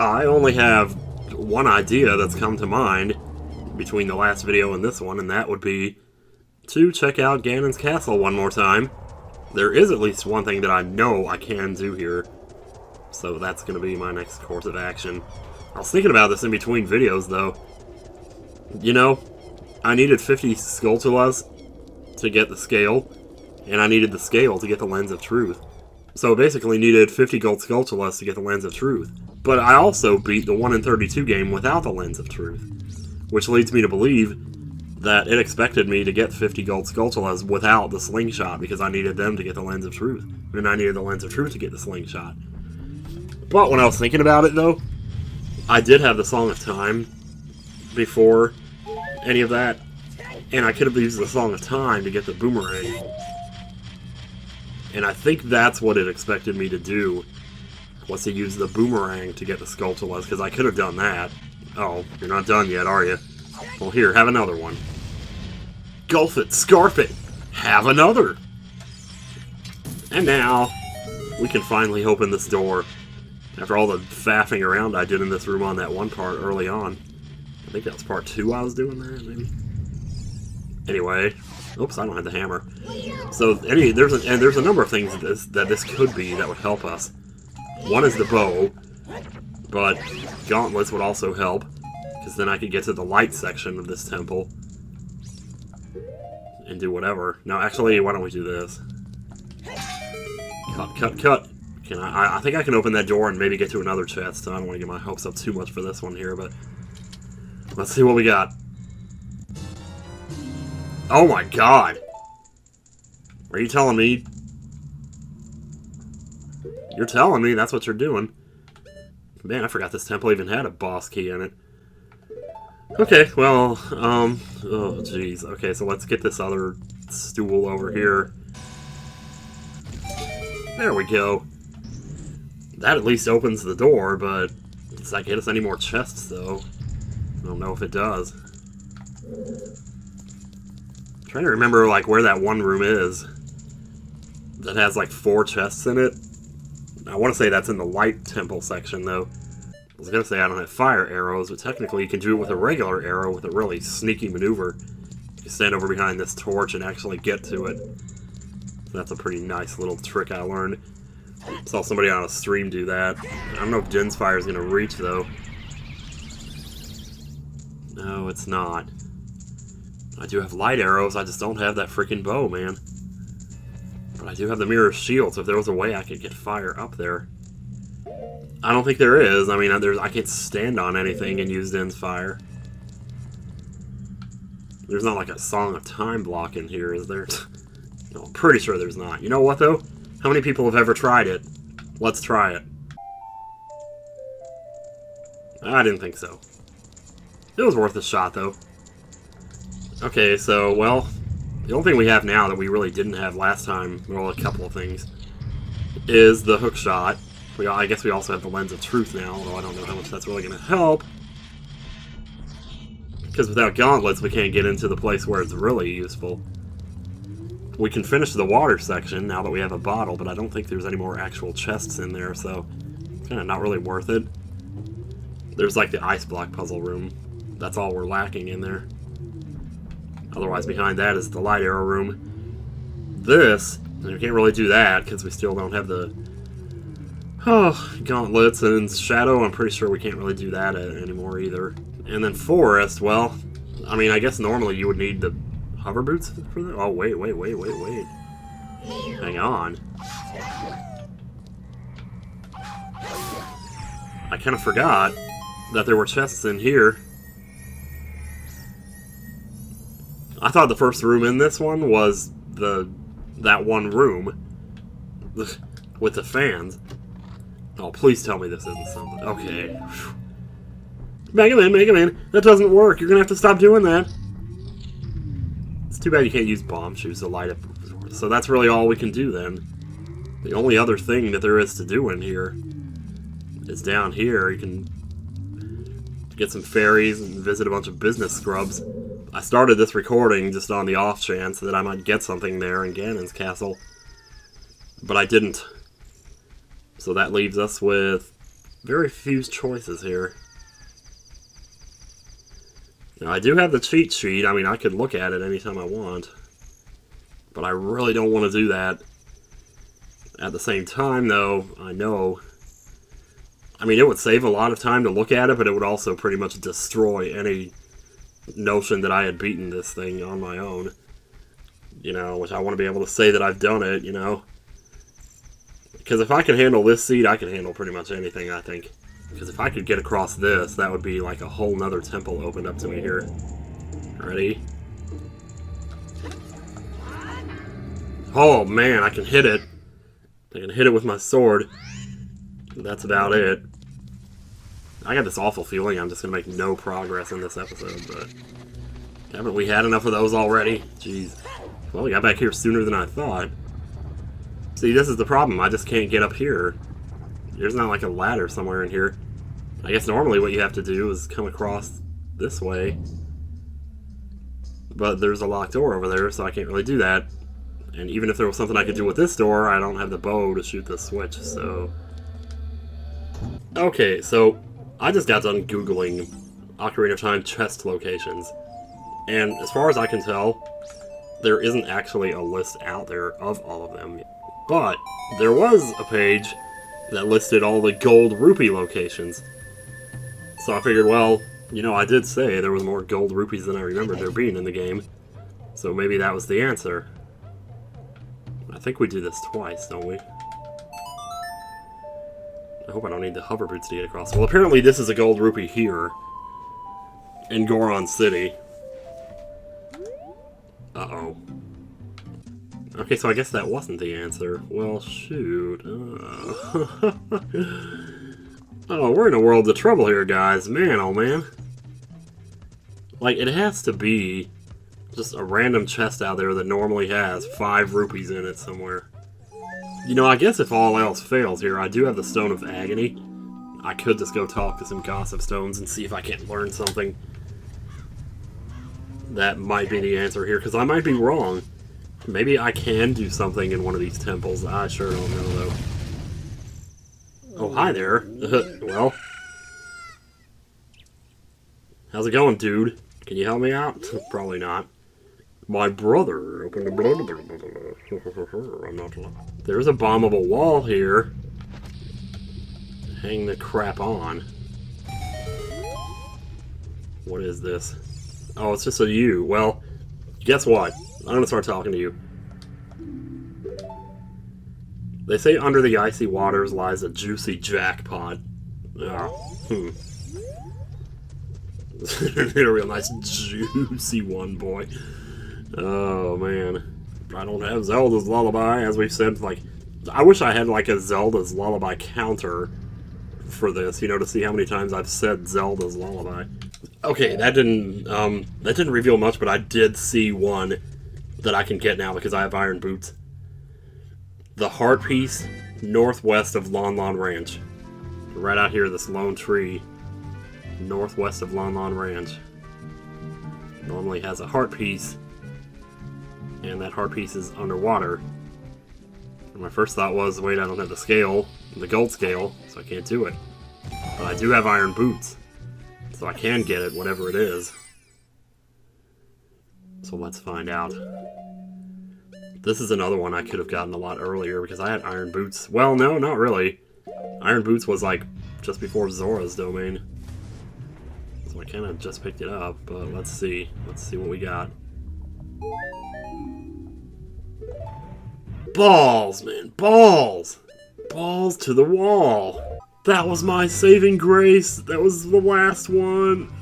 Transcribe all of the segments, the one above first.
I only have one idea that's come to mind between the last video and this one, and that would be to check out Ganon's castle one more time. There is at least one thing that I know I can do here, so that's going to be my next course of action. I was thinking about this in between videos, though. You know, I needed 50 Skulltulas to get the scale, and I needed the scale to get the Lens of Truth. So basically needed 50 gold Skulltulas to get the Lens of Truth. But I also beat the 1 in 32 game without the Lens of Truth, which leads me to believe that it expected me to get 50 gold Skulltulas without the slingshot, because I needed them to get the Lens of Truth. And I needed the Lens of Truth to get the slingshot. But when I was thinking about it, though, I did have the Song of Time before any of that, and I could have used the Song of Time to get the boomerang. And I think that's what it expected me to do, was to use the boomerang to get the Skulltulas, because I could have done that. Oh, you're not done yet, are you? Well, here, have another one. Gulf it, scarf it, have another! And now, we can finally open this door. After all the faffing around I did in this room on that one part early on. I think that was part 2 I was doing that, maybe? Anyway, oops, I don't have the hammer. So, there's a number of things that this could be that would help us. One is the bow, but gauntlets would also help, because then I could get to the light section of this temple and do whatever. Now, actually, why don't we do this? Cut, cut, cut. I think I can open that door and maybe get to another chest, so I don't want to get my hopes up too much for this one here, but let's see what we got. Oh my god! Are you telling me? You're telling me that's what you're doing. Man, I forgot this temple even had a boss key in it. Okay, well, oh jeez. Okay, so let's get this other stool over here. There we go. That at least opens the door, but does that get us any more chests, though? I don't know if it does. I'm trying to remember, like, where that one room is that has, like, 4 chests in it. I want to say that's in the light temple section, though. I was going to say I don't have fire arrows, but technically you can do it with a regular arrow with a really sneaky maneuver. You stand over behind this torch and actually get to it. So that's a pretty nice little trick I learned. Saw somebody on a stream do that. I don't know if Jin's fire is going to reach, though. No, it's not. I do have light arrows, I just don't have that freaking bow, man. But I do have the mirror shield, so if there was a way I could get fire up there. I don't think there is. I mean, I can't stand on anything and use Jin's fire. There's not like a Song of Time block in here, is there? No, I'm pretty sure there's not. You know what, though? How many people have ever tried it? Let's try it. I didn't think so. It was worth a shot, though. Okay, so, well, the only thing we have now that we really didn't have last time, well, a couple of things, is the hook shot. I guess we also have the Lens of Truth now, although I don't know how much that's really going to help. Because without gauntlets, we can't get into the place where it's really useful. We can finish the water section now that we have a bottle, but I don't think there's any more actual chests in there, so it's kind of not really worth it. There's like the ice block puzzle room. That's all we're lacking in there. Otherwise, behind that is the light arrow room. This, we can't really do that because we still don't have the gauntlets, and Shadow, I'm pretty sure we can't really do that anymore either. And then Forest, well, I mean, I guess normally you would need the hover boots for that? Oh, wait. Hang on. I kind of forgot that there were chests in here. I thought the first room in this one was that one room with the fans. Oh, please tell me this isn't something. Okay. Mega Man, that doesn't work. You're gonna have to stop doing that. It's too bad you can't use bomb shoes to light up. So that's really all we can do then. The only other thing that there is to do in here is down here. You can get some fairies and visit a bunch of business scrubs. I started this recording just on the off chance that I might get something there in Ganon's castle, but I didn't. So that leaves us with very few choices here. Now, I do have the cheat sheet. I mean, I could look at it anytime I want. But I really don't want to do that. At the same time, though, I know... I mean, it would save a lot of time to look at it, but it would also pretty much destroy any notion that I had beaten this thing on my own. You know, which I want to be able to say that I've done it, you know. Because if I can handle this seed, I can handle pretty much anything, I think. Because if I could get across this, that would be like a whole nother temple opened up to me here. Ready? Oh man, I can hit it. I can hit it with my sword. That's about it. I got this awful feeling I'm just going to make no progress in this episode, but... Haven't we had enough of those already? Jeez. Well, we got back here sooner than I thought. See, this is the problem. I just can't get up here. There's not like a ladder somewhere in here. I guess normally what you have to do is come across this way. But there's a locked door over there, so I can't really do that. And even if there was something I could do with this door, I don't have the bow to shoot this switch, so... Okay, so I just got done Googling Ocarina of Time chest locations. And as far as I can tell, there isn't actually a list out there of all of them. But there was a page that listed all the gold rupee locations. So I figured, well, you know, I did say there was more gold rupees than I remembered there being in the game. So maybe that was the answer. I think we do this twice, don't we? I hope I don't need the hover boots to get across. Well, apparently this is a gold rupee here. In Goron City. Uh-oh. Okay, so I guess that wasn't the answer. Well, shoot. Oh, we're in a world of trouble here, guys. Man, oh man. Like, it has to be just a random chest out there that normally has 5 rupees in it somewhere. You know, I guess if all else fails here, I do have the Stone of Agony. I could just go talk to some Gossip Stones and see if I can't learn something. That might be the answer here, because I might be wrong. Maybe I can do something in one of these temples. I sure don't know, though. Oh, hi there. Well. How's it going, dude? Can you help me out? Probably not. My brother opened the blood. I'm not allowed. There's a bombable wall here. Hang the crap on. What is this? Oh, it's just a U. Well, guess what? I'm gonna start talking to you. They say under the icy waters lies a juicy jackpot. Oh, a real nice juicy one, boy. Oh, man. I don't have Zelda's Lullaby, as we've said, like... I wish I had, like, a Zelda's Lullaby counter for this, you know, to see how many times I've said Zelda's Lullaby. Okay, that didn't reveal much, but I did see one that I can get now because I have iron boots. The heart piece northwest of Lon Lon Ranch. Right out here, this lone tree northwest of Lon Lon Ranch. Normally has a heart piece, and that heart piece is underwater. And my first thought was, wait, I don't have the scale, the gold scale, so I can't do it. But I do have iron boots, so I can get it, whatever it is. So let's find out. This is another one I could have gotten a lot earlier because I had iron boots. Well, no, not really. Iron boots was like just before Zora's domain. So I kind of just picked it up, but let's see. Let's see what we got. Balls, man, balls! Balls to the wall! That was my saving grace! That was the last one!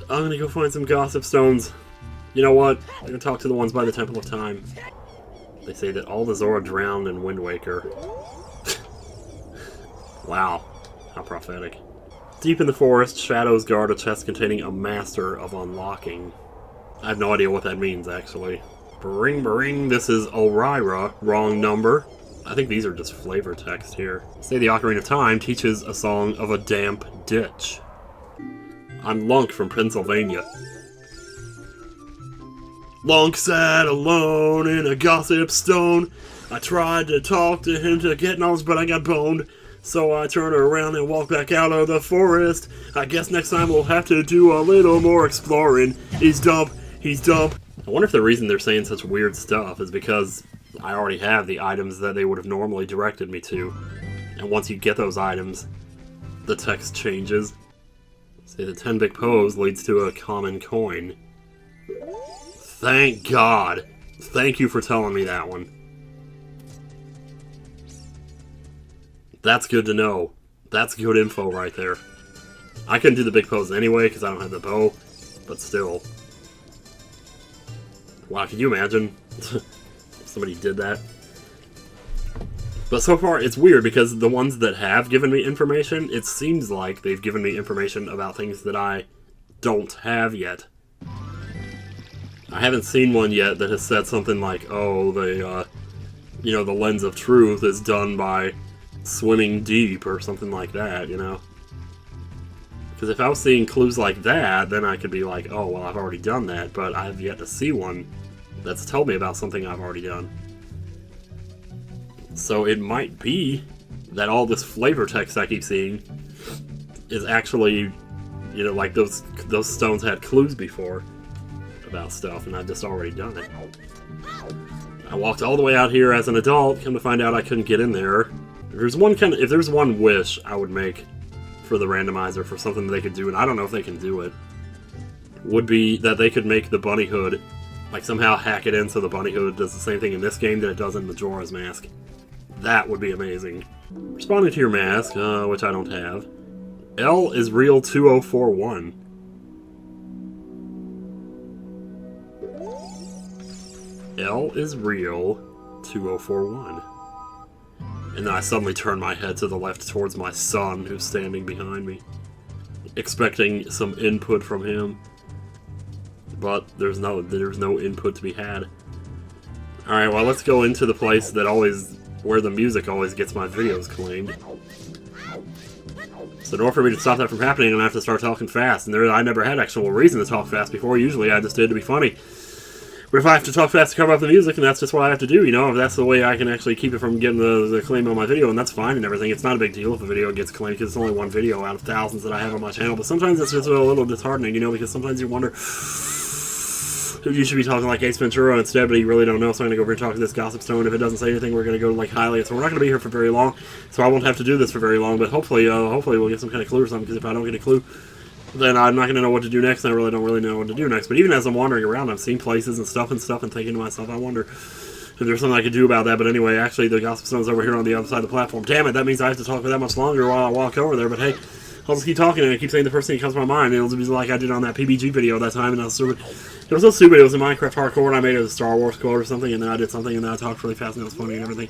I'm gonna go find some Gossip Stones. You know what? I'm gonna talk to the ones by the Temple of Time. They say that all the Zora drowned in Wind Waker. Wow, how prophetic. Deep in the forest, shadows guard a chest containing a Master of Unlocking. I have no idea what that means, actually. Bring, bring, this is Orira. Wrong number. I think these are just flavor text here. Say the Ocarina of Time teaches a song of a damp ditch. I'm Lunk from Pennsylvania. Long sat alone in a gossip stone. I tried to talk to him to get knowledge, but I got boned. So I turned around and walked back out of the forest. I guess next time we'll have to do a little more exploring. He's dumb. He's dumb. I wonder if the reason they're saying such weird stuff is because I already have the items that they would have normally directed me to. And once you get those items, the text changes. Say the 10 big pose leads to a common coin. Thank God. Thank you for telling me that one. That's good to know. That's good info right there. I couldn't do the big pose anyway because I don't have the bow, but still. Wow, could you imagine if somebody did that? But so far, it's weird because the ones that have given me information, it seems like they've given me information about things that I don't have yet. I haven't seen one yet that has said something like, oh, the lens of truth is done by swimming deep or something like that, you know? Because if I was seeing clues like that, then I could be like, oh, well, I've already done that, but I have yet to see one that's told me about something I've already done. So it might be that all this flavor text I keep seeing is actually, you know, like those stones had clues before about stuff, and I've just already done it. I walked all the way out here as an adult, come to find out I couldn't get in there. If there's one wish I would make for the randomizer for something that they could do, and I don't know if they can do it, would be that they could make the bunny hood, like somehow hack it in so the bunny hood does the same thing in this game that it does in Majora's Mask. That would be amazing. Responding to your mask, which I don't have. L is real 2041. L is real 2041. And then I suddenly turn my head to the left towards my son, who's standing behind me, expecting some input from him. But there's no input to be had. Alright, well, let's go into the place that where the music always gets my videos claimed. So in order for me to stop that from happening, I'm going to have to start talking fast. And I never had actual reason to talk fast before. Usually I just did it to be funny. But if I have to talk fast to cover up the music, and that's just what I have to do, you know, if that's the way I can actually keep it from getting the claim on my video, and that's fine and everything. It's not a big deal if a video gets claimed, because it's only one video out of thousands that I have on my channel. But sometimes it's just a little disheartening, you know, because sometimes you wonder if you should be talking like Ace Ventura instead, but you really don't know, so I'm going to go over and talk to this Gossip Stone. If it doesn't say anything, we're going to go to like Hylia. So we're not going to be here for very long, so I won't have to do this for very long, but hopefully we'll get some kind of clue or something, because if I don't get a clue, then I'm not going to know what to do next, and I really don't know what to do next. But even as I'm wandering around, I'm seeing places and stuff, and thinking to myself, I wonder if there's something I could do about that. But anyway, actually, the Gossip Stone's over here on the other side of the platform. Damn it, that means I have to talk for that much longer while I walk over there. But hey, I'll just keep talking, and I keep saying the first thing that comes to my mind. It'll be like I did on that PBG video that time, and I was stupid. It was so stupid. It was in Minecraft Hardcore, and I made it a Star Wars quote or something, and then I did something, and then I talked really fast, and it was funny and everything.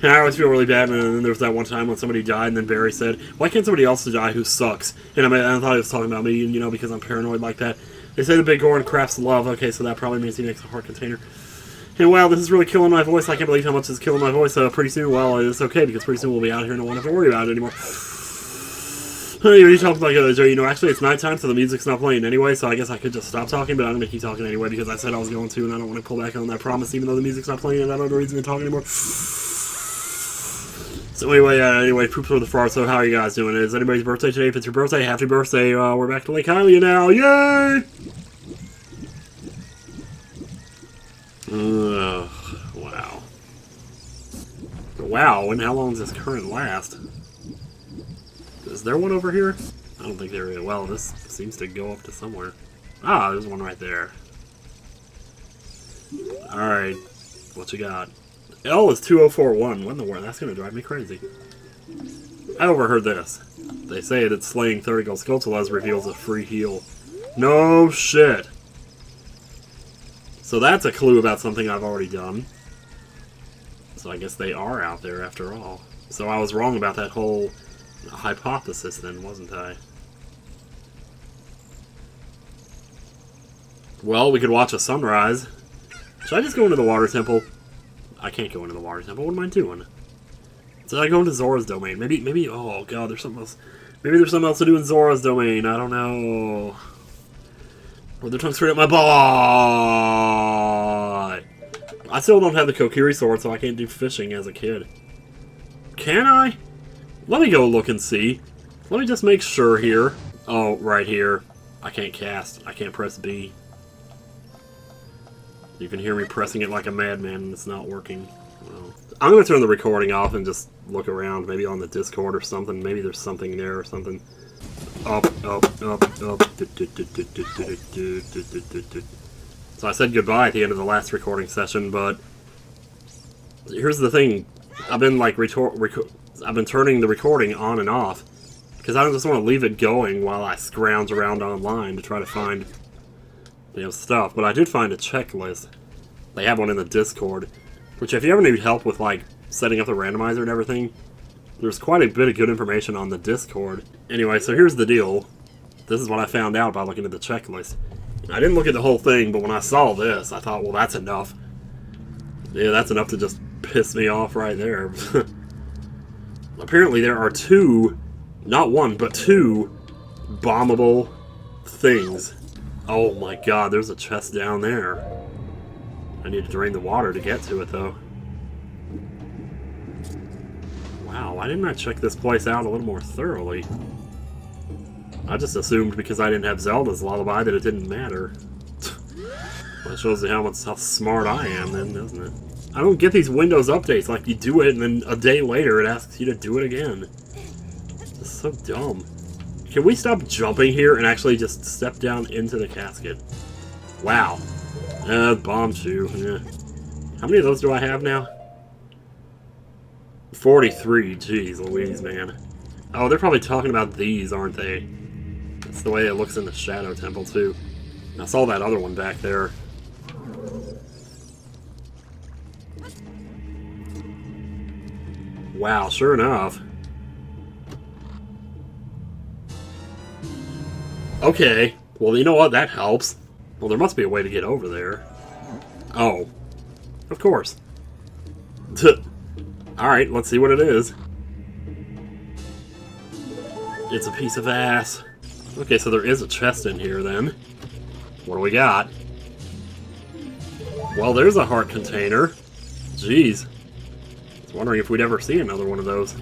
And I always feel really bad, and then there was that one time when somebody died, and then Barry said, why can't somebody else die who sucks? And I thought he was talking about me, you know, because I'm paranoid like that. They say the big Goron crafts love. Okay, so that probably means he makes a heart container. And wow, this is really killing my voice. I can't believe how much this is killing my voice. Pretty soon, well, it's okay, because pretty soon we'll be out here and I won't have to worry about it anymore. You talk like you know, actually it's nighttime, so the music's not playing anyway, so I guess I could just stop talking, but I'm going to keep talking anyway, because I said I was going to, and I don't want to pull back on that promise, even though the music's not playing, and I don't have a reason to talk anymore. So anyway, poops for the fart. So how are you guys doing? Is anybody's birthday today? If it's your birthday, happy birthday. We're back to Lake Hylia now. Yay! Wow. Wow, and how long does this current last? Is there one over here? I don't think there is. Well, this seems to go up to somewhere. Ah, there's one right there. Alright, what you got? L is 2041. What in the world? That's going to drive me crazy. I overheard this. They say that slaying 30 gold Skulltulas reveals a free heal. No shit. So that's a clue about something I've already done. So I guess they are out there after all. So I was wrong about that whole hypothesis then, wasn't I? Well, we could watch a sunrise. Should I just go into the water temple? I can't go into the water temple. What am I doing? Should I go into Zora's domain? Maybe, oh god, there's something else. Maybe there's something else to do in Zora's domain. I don't know. Or they're tongue straight up my balls. I still don't have the Kokiri sword, so I can't do fishing as a kid. Can I? Let me go look and see. Let me just make sure here. Oh, right here. I can't cast. I can't press B. You can hear me pressing it like a madman, and it's not working. Well, I'm going to turn the recording off and just look around, maybe on the Discord or something. Maybe there's something there or something. Up, up, up, up. So I said goodbye at the end of the last recording session, but here's the thing. I've been like I've been turning the recording on and off because I don't just want to leave it going while I scrounge around online to try to find, you know, stuff. But I did find a checklist. They have one in the Discord, which if you ever need help with like setting up the randomizer and everything, there's quite a bit of good information on the Discord. Anyway, so here's the deal. This is what I found out by looking at the checklist. I didn't look at the whole thing, but when I saw this, I thought, well, that's enough. Yeah, that's enough to just piss me off right there. Apparently there are two, not one, but two bombable things. Oh my god, there's a chest down there. I need to drain the water to get to it, though. Wow, why didn't I check this place out a little more thoroughly? I just assumed because I didn't have Zelda's Lullaby that it didn't matter. Well, it shows you how smart I am then, doesn't it? I don't get these Windows updates. Like, you do it and then a day later it asks you to do it again. It's so dumb. Can we stop jumping here and actually just step down into the casket? Wow. Bomb shoe. Yeah. How many of those do I have now? 43. Jeez Louise, man. Oh, they're probably talking about these, aren't they? That's the way it looks in the Shadow Temple, too. I saw that other one back there. Wow, sure enough. Okay. Well, you know what? That helps. Well, there must be a way to get over there. Oh. Of course. Alright, let's see what it is. It's a piece of ass. Okay, so there is a chest in here, then. What do we got? Well, there's a heart container. Jeez. I was wondering if we'd ever see another one of those.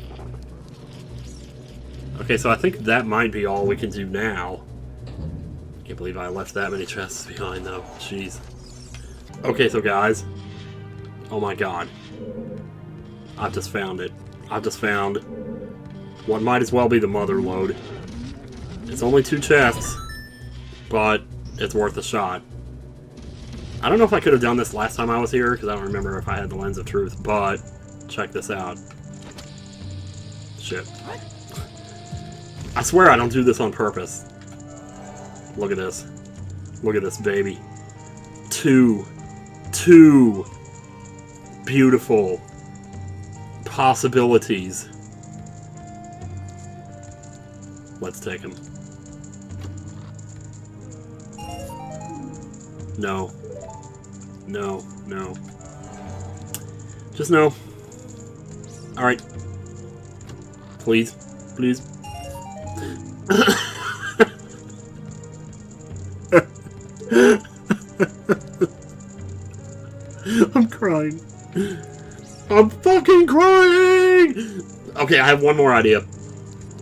Okay, so I think that might be all we can do now. Can't believe I left that many chests behind, though. Jeez. Okay, so guys. Oh my god. I've just found it. I've just found what might as well be the mother lode. It's only 2 chests, but it's worth a shot. I don't know if I could have done this last time I was here, because I don't remember if I had the Lens of Truth, but check this out. Shit. I swear I don't do this on purpose. Look at this. Look at this, baby. 2 beautiful possibilities. Let's take them. No. No. No. Just no. Alright. Please. Please. I'm crying. I'm fucking crying! Okay, I have one more idea.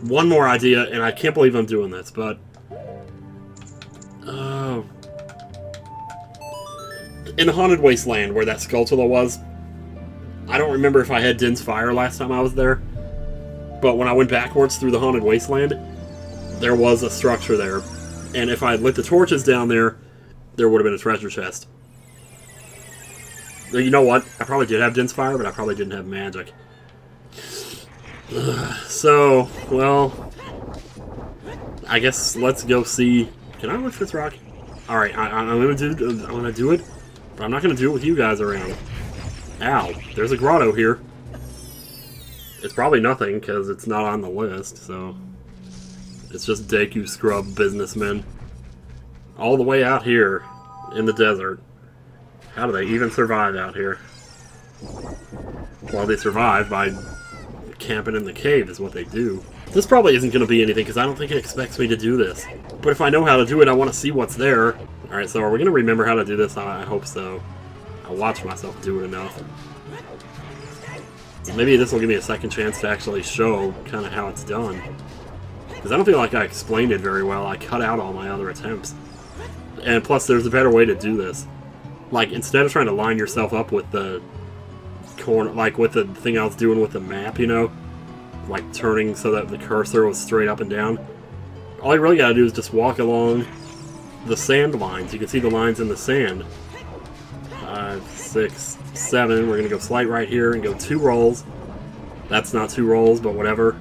One more idea, and I can't believe I'm doing this, but... Oh... In the Haunted Wasteland, where that Skulltula was, I don't remember if I had Din's Fire last time I was there, but when I went backwards through the Haunted Wasteland, there was a structure there, and if I had lit the torches down there, there would have been a treasure chest. You know what? I probably did have Din's Fire, but I probably didn't have magic. So, well, I guess let's go see. Can I lift this rock? All right, I'm gonna do it, but I'm not gonna do it with you guys around. Ow! There's a grotto here. It's probably nothing because it's not on the list. So it's just Deku scrub businessmen all the way out here in the desert. How do they even survive out here? Well, they survive by camping in the cave is what they do. This probably isn't going to be anything because I don't think it expects me to do this. But if I know how to do it, I want to see what's there. Alright, so are we going to remember how to do this? I hope so. I I watch myself do it enough. Maybe this will give me a second chance to actually show kind of how it's done. Because I don't feel like I explained it very well. I cut out all my other attempts. And plus, there's a better way to do this. Like, instead of trying to line yourself up with the corner, like with the thing I was doing with the map, you know? Like turning so that the cursor was straight up and down. All you really gotta do is just walk along the sand lines. You can see the lines in the sand. 5, 6, 7. We're gonna go slight right here and go 2 rolls. That's not 2 rolls, but whatever.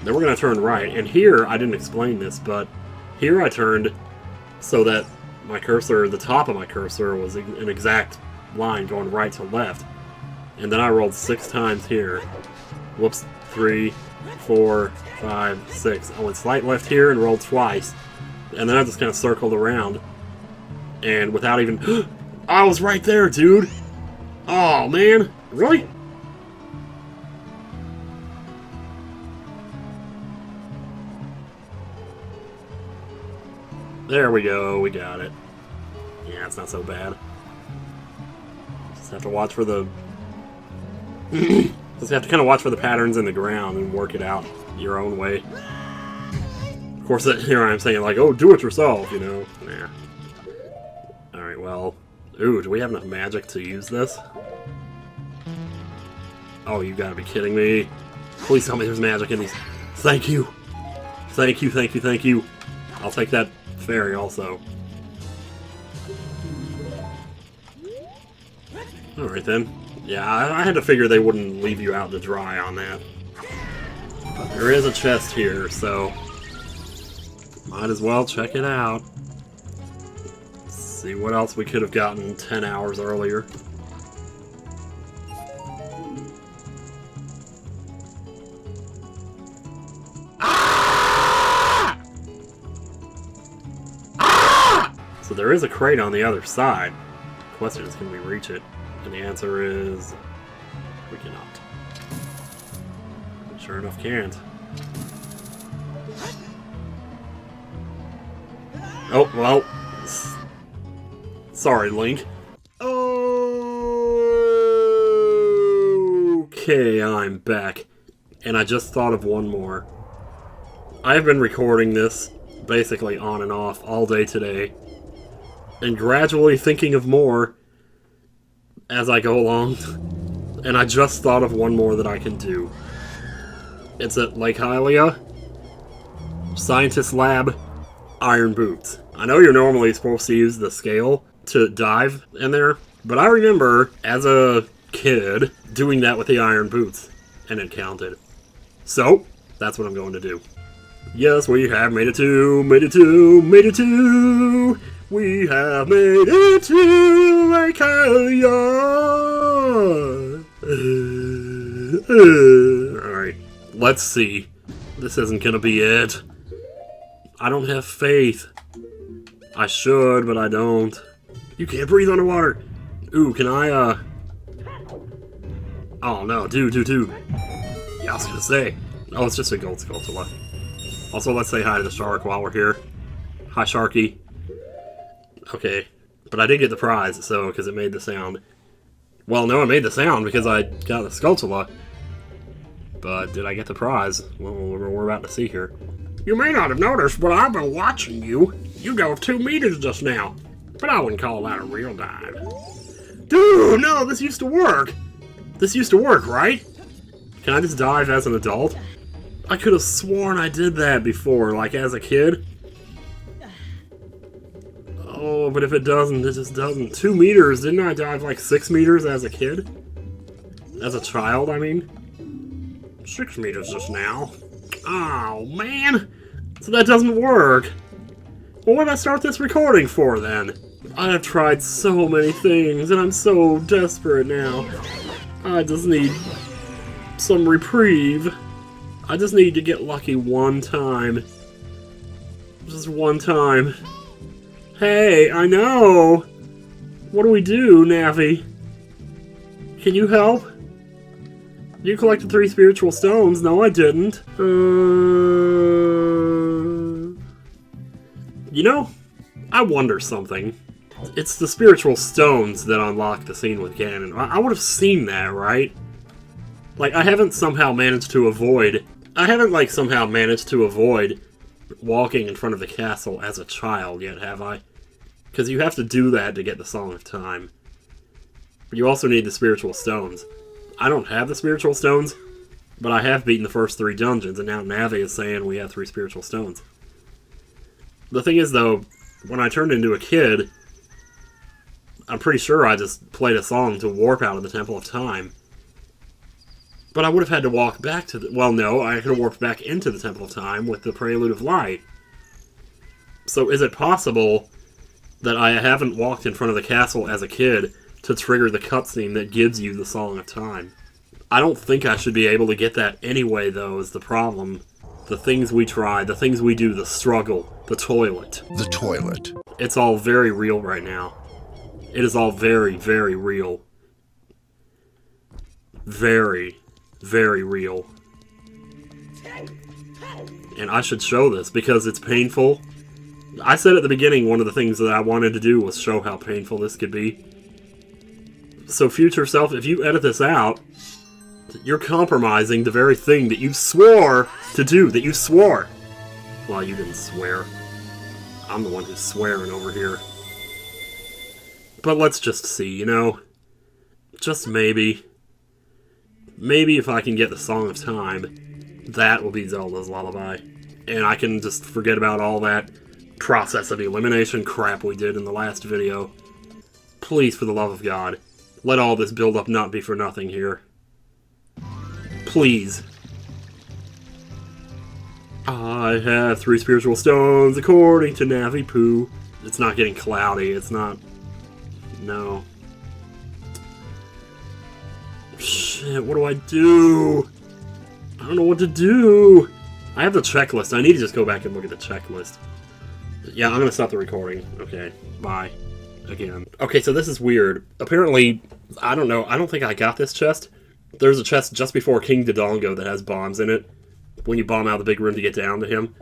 Then we're gonna turn right. And here, I didn't explain this, but here I turned so that my cursor, the top of my cursor, was an exact line going right to left. And then I rolled 6 times here. Whoops. 3, 4, 5, 6. I went slight left here and rolled twice. And then I just kind of circled around. And without even... I was right there, dude! Oh, man! Really? There we go, we got it. Yeah, it's not so bad. Just have to watch for the... Just have to kind of watch for the patterns in the ground and work it out your own way. Of course, here I'm saying, like, oh, do it yourself, you know? Nah. Alright, well... Ooh, do we have enough magic to use this? Oh, you gotta be kidding me. Please tell me there's magic in these. Thank you! Thank you, thank you, thank you. I'll take that fairy also. Alright then. Yeah, I had to figure they wouldn't leave you out to dry on that. But there is a chest here, so... might as well check it out. See what else we could have gotten 10 hours earlier. Ah! Ah! So there is a crate on the other side. The question is, can we reach it? And the answer is... we cannot. Sure enough, can't. Oh, well... sorry, Link. Okay, I'm back. And I just thought of one more. I've been recording this, basically on and off, all day today. And gradually thinking of more as I go along. And I just thought of one more that I can do. It's at Lake Hylia. Scientist Lab. Iron boots. I know you're normally supposed to use the scale to dive in there, but I remember as a kid doing that with the iron boots, and it counted. So, that's what I'm going to do. Yes, we have made it to, made it to, made it to, we have made it to Lake Hylia. Alright, let's see. This isn't gonna be it. I don't have faith. I should, but I don't. You can't breathe underwater. Ooh, can I, oh no, dude. Yeah, I was gonna say. Oh, it's just a gold Skulltula. Also, let's say hi to the shark while we're here. Hi, Sharky. Okay, but I did get the prize, so, because it made the sound. Well, no, I made the sound because I got the Skulltula. But did I get the prize? Well, we're about to see here. You may not have noticed, but I've been watching you. You dove 2 meters just now. But I wouldn't call that a real dive. Dude, no, this used to work. This used to work, right? Can I just dive as an adult? I could have sworn I did that before, like as a kid. Oh, but if it doesn't, it just doesn't. 2 meters, didn't I dive like 6 meters as a kid? As a child, I mean? 6 meters just now. Oh, man! So that doesn't work. Well, what did I start this recording for, then? I have tried so many things, and I'm so desperate now. I just need some reprieve. I just need to get lucky one time. Just one time. Hey, I know! What do we do, Navi? Can you help? You collected 3 spiritual stones. No, I didn't. You know, I wonder something. It's the spiritual stones that unlock the scene with Ganon. I would have seen that, right? Like, I haven't somehow managed to avoid walking in front of the castle as a child yet, have I? Because you have to do that to get the Song of Time. But you also need the spiritual stones. I don't have the spiritual stones, but I have beaten the first 3 dungeons, and now Navi is saying we have 3 spiritual stones. The thing is, though, when I turned into a kid, I'm pretty sure I just played a song to warp out of the Temple of Time. But I would have had to walk back to the... Well, no, I could have warped back into the Temple of Time with the Prelude of Light. So is it possible that I haven't walked in front of the castle as a kid to trigger the cutscene that gives you the Song of Time? I don't think I should be able to get that anyway, though, is the problem. The things we try, the things we do, the struggle, the toilet. The toilet. It's all very real right now. It is all very, very real. Very, very real. And I should show this because it's painful. I said at the beginning one of the things that I wanted to do was show how painful this could be. So future self, if you edit this out, you're compromising the very thing that you swore to do, that you swore. Well, you didn't swear. I'm the one who's swearing over here. But let's just see, you know? Just maybe. Maybe if I can get the Song of Time, that will be Zelda's Lullaby. And I can just forget about all that process of elimination crap we did in the last video. Please, for the love of God, let all this build-up not be for nothing here. Please. I have 3 spiritual stones, according to Navi Poo. It's not getting cloudy, it's not... No. Shit, what do I do? I don't know what to do. I have the checklist. I need to just go back and look at the checklist. Yeah, I'm gonna stop the recording. Okay, bye. Again. Okay, so this is weird. Apparently, I don't know, I don't think I got this chest. There's a chest just before King Dodongo that has bombs in it. When you bomb out the big room to get down to him.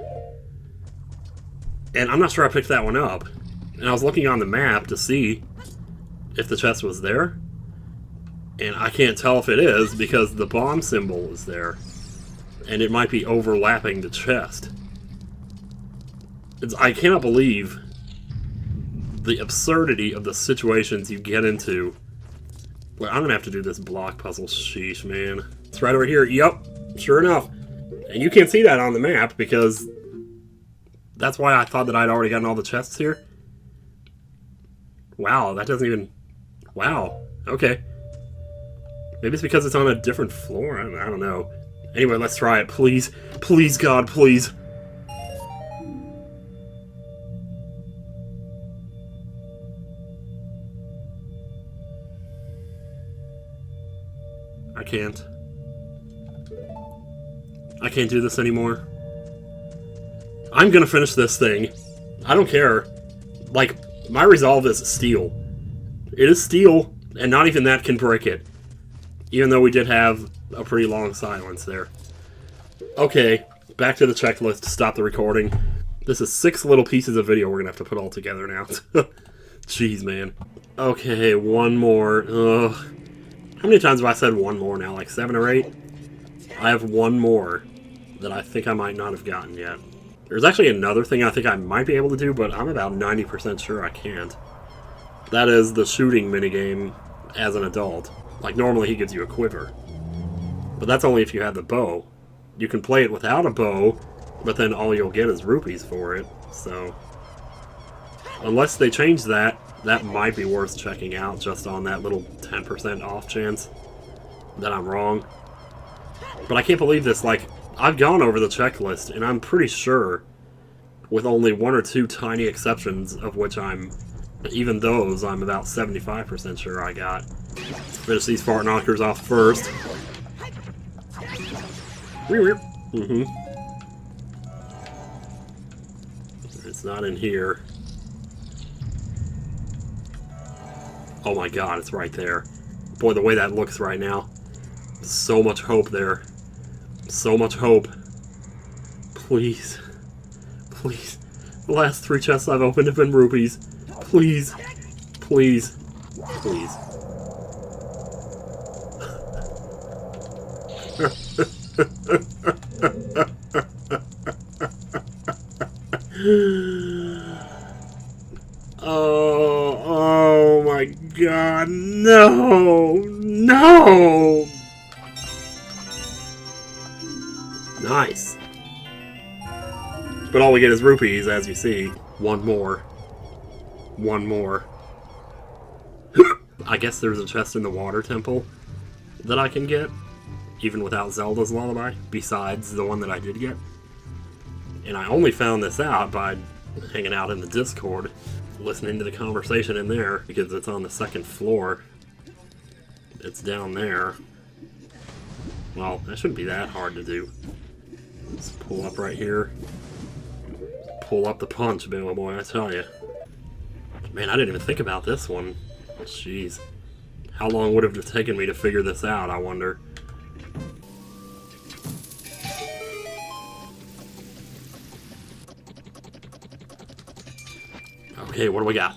And I'm not sure I picked that one up. And I was looking on the map to see if the chest was there. And I can't tell if it is because the bomb symbol is there. And it might be overlapping the chest. I cannot believe the absurdity of the situations you get into. Well, I'm gonna have to do this block puzzle. Sheesh, man. It's right over here. Yup, sure enough. And you can't see that on the map because that's why I thought that I'd already gotten all the chests here. Wow, that doesn't even... Wow, okay. Maybe it's because it's on a different floor. I don't know. Anyway, let's try it. Please. Please, God, please. I can't. I can't do this anymore. I'm gonna finish this thing. I don't care. Like, my resolve is steel. It is steel, and not even that can break it. Even though we did have a pretty long silence there. Okay, back to the checklist. Stop the recording. This is 6 little pieces of video we're gonna have to put all together now. Jeez, man. Okay, one more. Ugh. How many times have I said one more now? Like 7 or 8? I have one more that I think I might not have gotten yet. There's actually another thing I think I might be able to do, but I'm about 90% sure I can't. That is the shooting minigame as an adult. Like, normally he gives you a quiver. But that's only if you have the bow. You can play it without a bow, but then all you'll get is rupees for it, so... Unless they change that, that might be worth checking out just on that little 10% off chance that I'm wrong. But I can't believe this, like, I've gone over the checklist, and I'm pretty sure, with only 1 or 2 tiny exceptions, of which even those, I'm about 75% sure I got. Let's finish these fart knockers off first. Mm-hmm. It's not in here. Oh my god, it's right there. Boy, the way that looks right now. So much hope there. So much hope. Please. Please. The last 3 chests I've opened have been rupees. Please. Please. Please. Oh my god, no! No! Nice. But all we get is rupees, as you see. One more. One more. I guess there's a chest in the water temple that I can get, even without Zelda's Lullaby, besides the one that I did get. And I only found this out by hanging out in the Discord, listening to the conversation in there, because it's on the second floor. It's down there. Well, that shouldn't be that hard to do. Let's pull up right here. Pull up the punch, Bama boy, I tell you. Man, I didn't even think about this one. Jeez. How long would it have taken me to figure this out, I wonder? Okay, what do we got?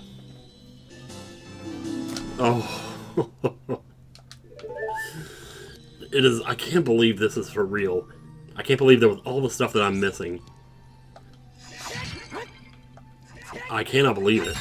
Oh. It is... I can't believe this is for real. I can't believe there was all the stuff that I'm missing. I cannot believe it.